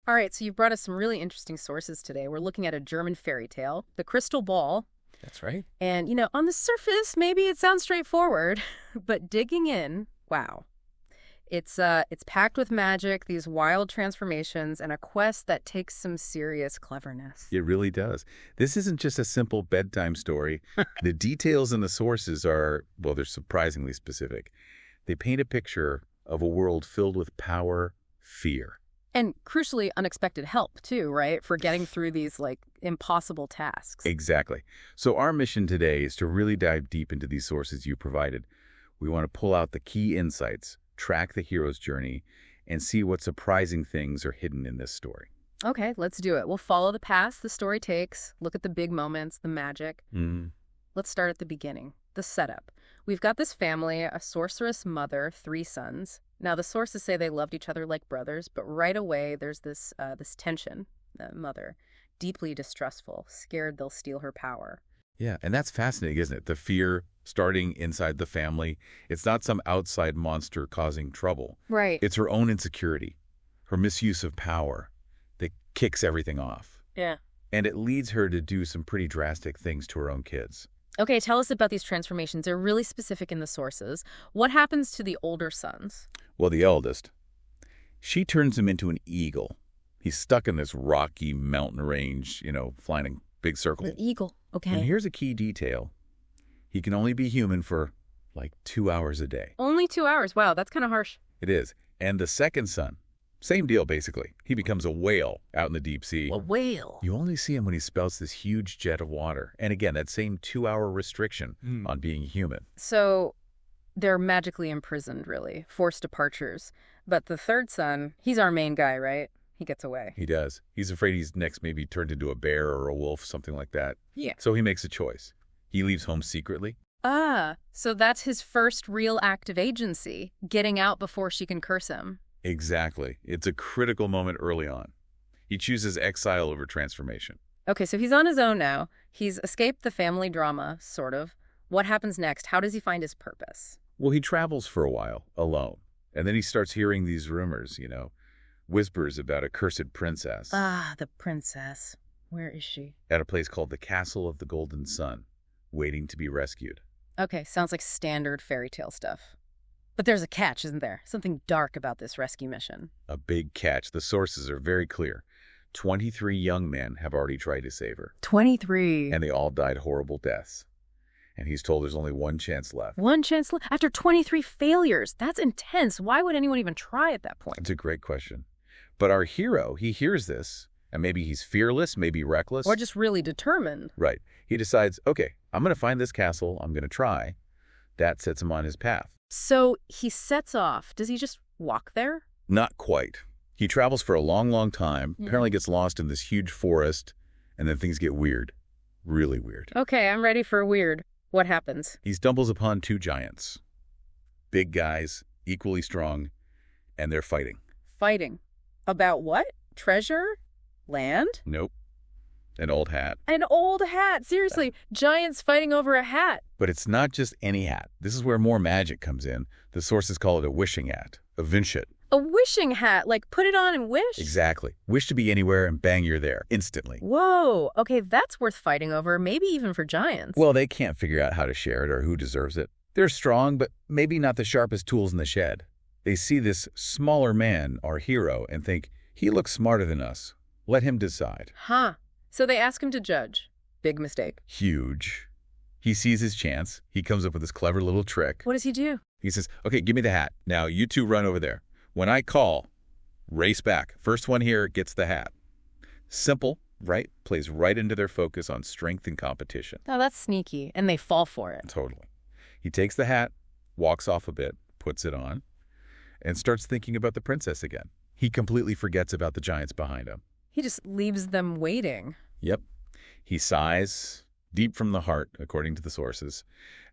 All right, so you've brought us some really interesting sources today. We're looking at a German fairy tale, The Crystal Ball. That's right. And, on the surface, maybe it sounds straightforward, but digging in, wow. It's packed with magic, these wild transformations, and a quest that takes some serious cleverness. It really does. This isn't just a simple bedtime story. The details in the sources are, well, they're surprisingly specific. They paint a picture of a world filled with power, fear. And crucially, unexpected help, too, right? For getting through these, impossible tasks. Exactly. So our mission today is to really dive deep into these sources you provided. We want to pull out the key insights, track the hero's journey, and see what surprising things are hidden in this story. Okay, let's do it. We'll follow the path the story takes, look at the big moments, the magic. Let's start at the beginning, the setup. We've got this family, a sorceress mother, 3 sons. Now, the sources say they loved each other like brothers, but right away there's this tension. The mother, deeply distrustful, scared they'll steal her power. Yeah, and that's fascinating, isn't it? The fear starting inside the family. It's not some outside monster causing trouble. Right. It's her own insecurity, her misuse of power that kicks everything off. Yeah. And it leads her to do some pretty drastic things to her own kids. Okay, tell us about these transformations. They're really specific in the sources. What happens to the older sons? Well, the eldest, she turns him into an eagle. He's stuck in this rocky mountain range, flying in big circles. The eagle, okay. And here's a key detail. He can only be human for, 2 hours a day. Only 2 hours. Wow, that's kind of harsh. It is. And the second son, same deal, basically. He becomes a whale out in the deep sea. A whale? You only see him when he spouts this huge jet of water. And again, that same 2-hour restriction on being human. So they're magically imprisoned, really. Forced departures. But the third son, he's our main guy, right? He gets away. He does. He's afraid he's next maybe turned into a bear or a wolf, something like that. Yeah. So he makes a choice. He leaves home secretly. Ah, so that's his first real act of agency, getting out before she can curse him. Exactly. It's a critical moment early on. He chooses exile over transformation. Okay, so he's on his own now. He's escaped the family drama, sort of. What happens next? How does he find his purpose? Well, he travels for a while, alone. And then he starts hearing these rumors, whispers about a cursed princess. Ah, the princess. Where is she? At a place called the Castle of the Golden Sun, waiting to be rescued. Okay, sounds like standard fairy tale stuff. But there's a catch, isn't there? Something dark about this rescue mission. A big catch. The sources are very clear. 23 young men have already tried to save her. 23. And they all died horrible deaths. And he's told there's only one chance left. One chance left? After 23 failures? That's intense. Why would anyone even try at that point? It's a great question. But our hero, he hears this, and maybe he's fearless, maybe reckless. Or just really determined. Right. He decides, okay, I'm going to find this castle. I'm going to try. That sets him on his path. So he sets off. Does he just walk there? Not quite. He travels for a long, long time, apparently gets lost in this huge forest, and then things get weird. Really weird. Okay, I'm ready for weird. What happens? He stumbles upon 2 giants. Big guys, equally strong, and they're fighting. Fighting. About what? Treasure? Land? Nope. An old hat. An old hat. Seriously, giants fighting over a hat. But it's not just any hat. This is where more magic comes in. The sources call it a wishing hat, a vinshet. A wishing hat, like put it on and wish? Exactly. Wish to be anywhere and bang, you're there, instantly. Whoa, okay, that's worth fighting over, maybe even for giants. Well, they can't figure out how to share it or who deserves it. They're strong, but maybe not the sharpest tools in the shed. They see this smaller man, our hero, and think, he looks smarter than us. Let him decide. Huh. So they ask him to judge. Big mistake. Huge. He sees his chance. He comes up with this clever little trick. What does he do? He says, okay, give me the hat. Now, you 2 run over there. When I call, race back. First one here gets the hat. Simple, right? Plays right into their focus on strength and competition. Oh, that's sneaky. And they fall for it. Totally. He takes the hat, walks off a bit, puts it on, and starts thinking about the princess again. He completely forgets about the giants behind him. He just leaves them waiting. Yep. He sighs, deep from the heart, according to the sources,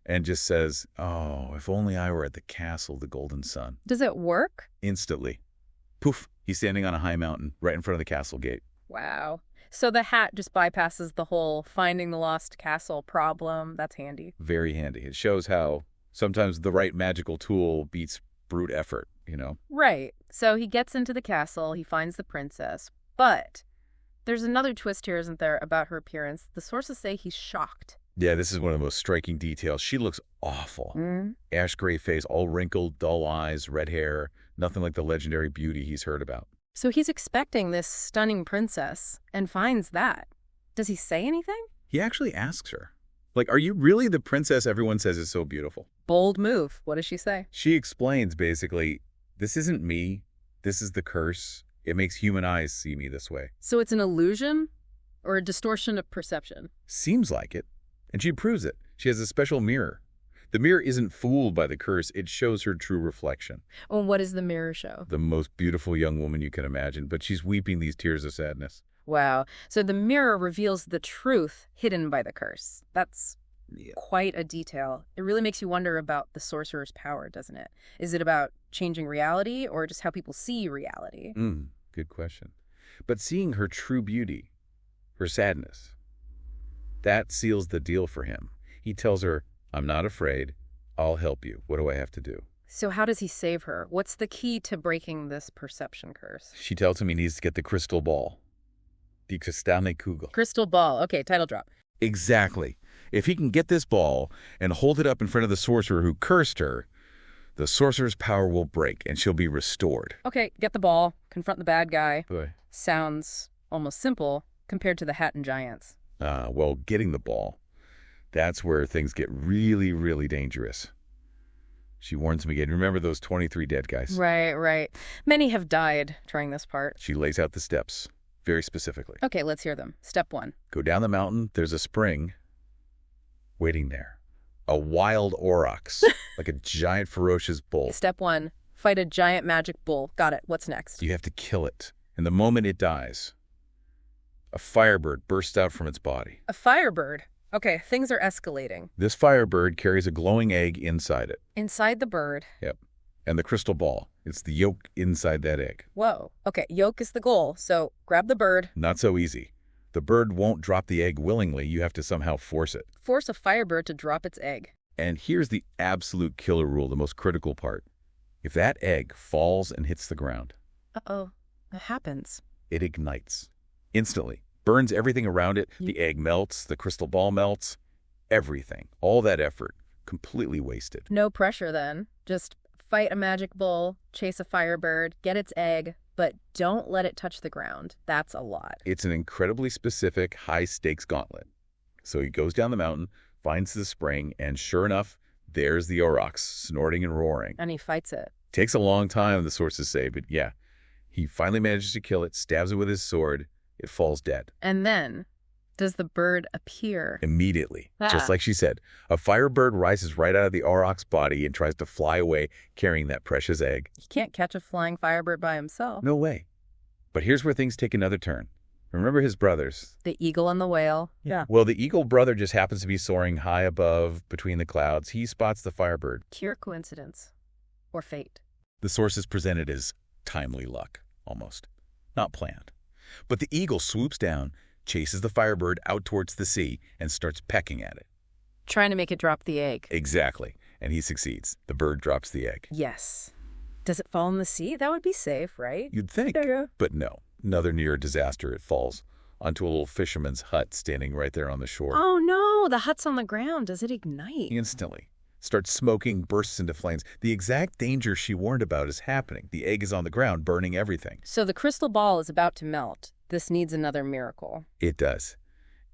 and just says, oh, if only I were at the castle of the Golden Sun. Does it work? Instantly. Poof, he's standing on a high mountain right in front of the castle gate. Wow. So the hat just bypasses the whole finding the lost castle problem. That's handy. Very handy. It shows how sometimes the right magical tool beats brute effort, Right. So he gets into the castle, he finds the princess. But there's another twist here, isn't there, about her appearance? The sources say he's shocked. Yeah, this is one of the most striking details. She looks awful. Ash gray face, all wrinkled, dull eyes, red hair, nothing like the legendary beauty he's heard about. So he's expecting this stunning princess and finds that. Does he say anything? He actually asks her, like, are you really the princess everyone says is so beautiful? Bold move. What does she say? She explains, basically, this isn't me. This is the curse. It makes human eyes see me this way. So it's an illusion or a distortion of perception? Seems like it. And she proves it. She has a special mirror. The mirror isn't fooled by the curse. It shows her true reflection. Oh, what does the mirror show? The most beautiful young woman you can imagine, but she's weeping these tears of sadness. Wow. So the mirror reveals the truth hidden by the curse. That's quite a detail. It really makes you wonder about the sorcerer's power, doesn't it? Is it about changing reality or just how people see reality? Good question. But seeing her true beauty, her sadness, that seals the deal for him. He tells her, I'm not afraid. I'll help you. What do I have to do? So how does he save her? What's the key to breaking this perception curse? She tells him he needs to get the crystal ball. Die Kristallkugel. Crystal ball. Okay, title drop. Exactly. If he can get this ball and hold it up in front of the sorcerer who cursed her, the sorcerer's power will break and she'll be restored. Okay, get the ball, confront the bad guy. Boy. Sounds almost simple compared to the Hat and Giants. Well, getting the ball, that's where things get really, really dangerous. She warns him again. Remember those 23 dead guys? Right. Many have died trying this part. She lays out the steps, very specifically. Okay, let's hear them. Step 1. Go down the mountain. There's a spring waiting there. A wild aurochs, like a giant ferocious bull. Step 1. Fight a giant magic bull. Got it. What's next? You have to kill it. And the moment it dies, a firebird bursts out from its body. A firebird. Okay, things are escalating. This firebird carries a glowing egg inside it. Inside the bird. Yep. And the crystal ball. It's the yolk inside that egg. Whoa. Okay, yolk is the goal. So grab the bird. Not so easy. The bird won't drop the egg willingly. You have to somehow force it. Force a firebird to drop its egg. And here's the absolute killer rule, the most critical part. If that egg falls and hits the ground, uh-oh, it happens. It ignites. Instantly. Burns everything around it. The egg melts. The crystal ball melts. Everything. All that effort. Completely wasted. No pressure then. Just fight a magic bull, chase a firebird, get its egg, but don't let it touch the ground. That's a lot. It's an incredibly specific, high-stakes gauntlet. So he goes down the mountain, finds the spring, and sure enough, there's the aurochs, snorting and roaring. And he fights it. Takes a long time, the sources say, but yeah. He finally manages to kill it, stabs it with his sword. It falls dead. And then, does the bird appear? Immediately. Just like she said. A firebird rises right out of the aurochs' body and tries to fly away carrying that precious egg. He can't catch a flying firebird by himself. No way. But here's where things take another turn. Remember his brothers? The eagle and the whale. Yeah. Well, the eagle brother just happens to be soaring high above between the clouds. He spots the firebird. Pure coincidence. Or fate. The source is presented as timely luck, almost. Not planned. But the eagle swoops down, chases the firebird out towards the sea, and starts pecking at it. Trying to make it drop the egg. Exactly. And he succeeds. The bird drops the egg. Yes. Does it fall in the sea? That would be safe, right? You'd think. Yeah. But no. Another near disaster. It falls onto a little fisherman's hut standing right there on the shore. Oh, no. The hut's on the ground. Does it ignite? Instantly. Starts smoking, bursts into flames. The exact danger she warned about is happening. The egg is on the ground, burning everything. So the crystal ball is about to melt. This needs another miracle. It does.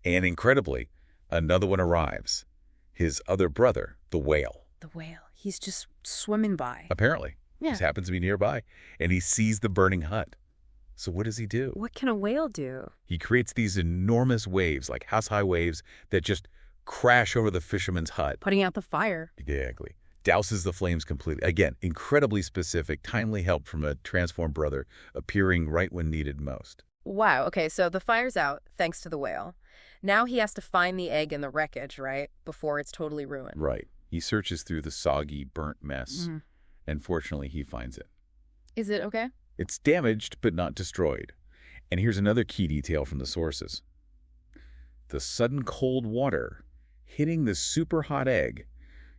And incredibly, another one arrives. His other brother, the whale. The whale. He's just swimming by. Apparently. Yeah. Just happens to be nearby. And he sees the burning hut. So what does he do? What can a whale do? He creates these enormous waves, like house-high waves, that just crash over the fisherman's hut. Putting out the fire. Exactly. Douses the flames completely. Again, incredibly specific, timely help from a transformed brother appearing right when needed most. Wow. Okay, so the fire's out, thanks to the whale. Now he has to find the egg in the wreckage, right? Before it's totally ruined. Right. He searches through the soggy, burnt mess, and fortunately he finds it. Is it okay? It's damaged, but not destroyed. And here's another key detail from the sources. The sudden cold water hitting the super hot egg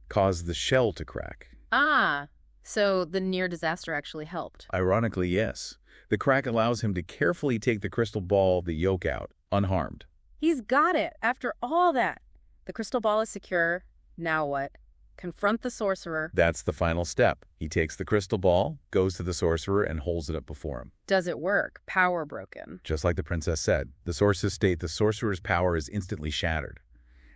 caused the shell to crack. Ah, So the near disaster actually helped. Ironically, yes. The crack allows him to carefully take the crystal ball, the yolk, out, unharmed. He's got it. After all that, the crystal ball is secure. Now what? Confront the sorcerer. That's the final step. He takes the crystal ball, goes to the sorcerer, and holds it up before him. Does it work? Power broken. Just like the princess said, the sources state the sorcerer's power is instantly shattered.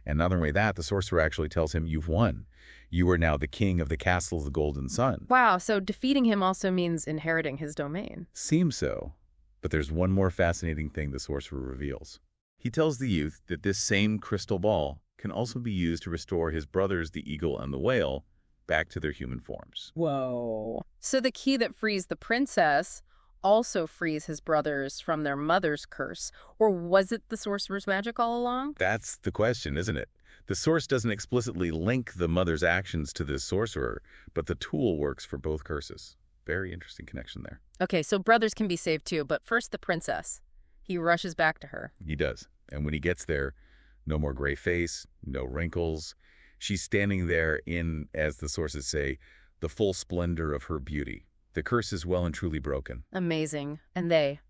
And not only that, the sorcerer actually tells him, you've won. You are now the king of the castle of the Golden Sun. Wow, so defeating him also means inheriting his domain. Seems so. But there's one more fascinating thing the sorcerer reveals. He tells the youth that this same crystal ball can also be used to restore his brothers, the eagle and the whale, back to their human forms. Whoa. So the key that frees the princess also frees his brothers from their mother's curse. Or was it the sorcerer's magic all along? That's the question, isn't it? The source doesn't explicitly link the mother's actions to this sorcerer, but the tool works for both curses. Very interesting connection there. Okay, so brothers can be saved too, but first the princess. He rushes back to her. He does. And when he gets there, no more gray face, no wrinkles. She's standing there in, as the sources say, the full splendor of her beauty. The curse is well and truly broken. Amazing. And they?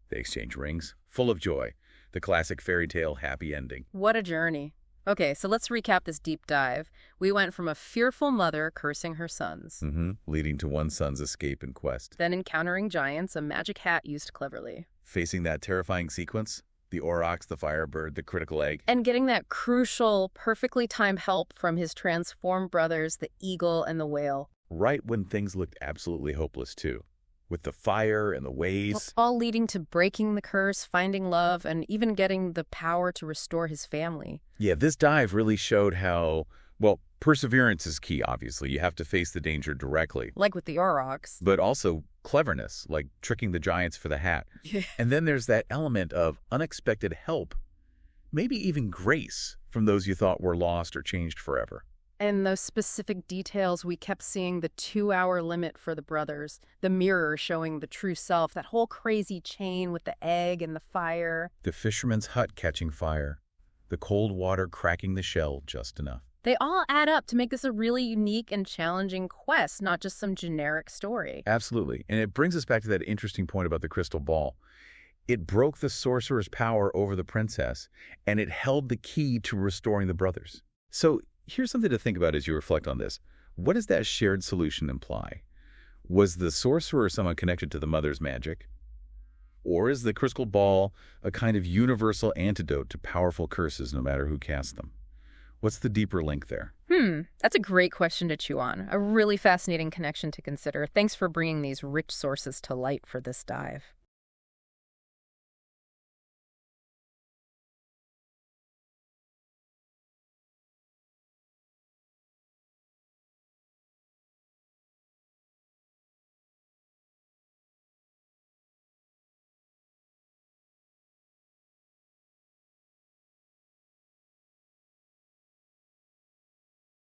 They exchange rings, full of joy. The classic fairy tale happy ending. What a journey. Okay, so let's recap this deep dive. We went from a fearful mother cursing her sons. Leading to one son's escape and quest. Then encountering giants, a magic hat used cleverly. Facing that terrifying sequence, the aurochs, the firebird, the critical egg. And getting that crucial, perfectly timed help from his transformed brothers, the eagle and the whale. Right when things looked absolutely hopeless, too. With the fire and the waves. All leading to breaking the curse, finding love, and even getting the power to restore his family. Yeah, this dive really showed how, well, perseverance is key, obviously. You have to face the danger directly. Like with the aurochs. But also cleverness, like tricking the giants for the hat. And then there's that element of unexpected help, maybe even grace from those you thought were lost or changed forever. And those specific details, we kept seeing the 2-hour limit for the brothers, the mirror showing the true self, that whole crazy chain with the egg and the fire. The fisherman's hut catching fire, the cold water cracking the shell just enough. They all add up to make this a really unique and challenging quest, not just some generic story. Absolutely. And it brings us back to that interesting point about the crystal ball. It broke the sorcerer's power over the princess, and it held the key to restoring the brothers. So here's something to think about as you reflect on this. What does that shared solution imply? Was the sorcerer someone connected to the mother's magic? Or is the crystal ball a kind of universal antidote to powerful curses no matter who casts them? What's the deeper link there? That's a great question to chew on. A really fascinating connection to consider. Thanks for bringing these rich sources to light for this dive.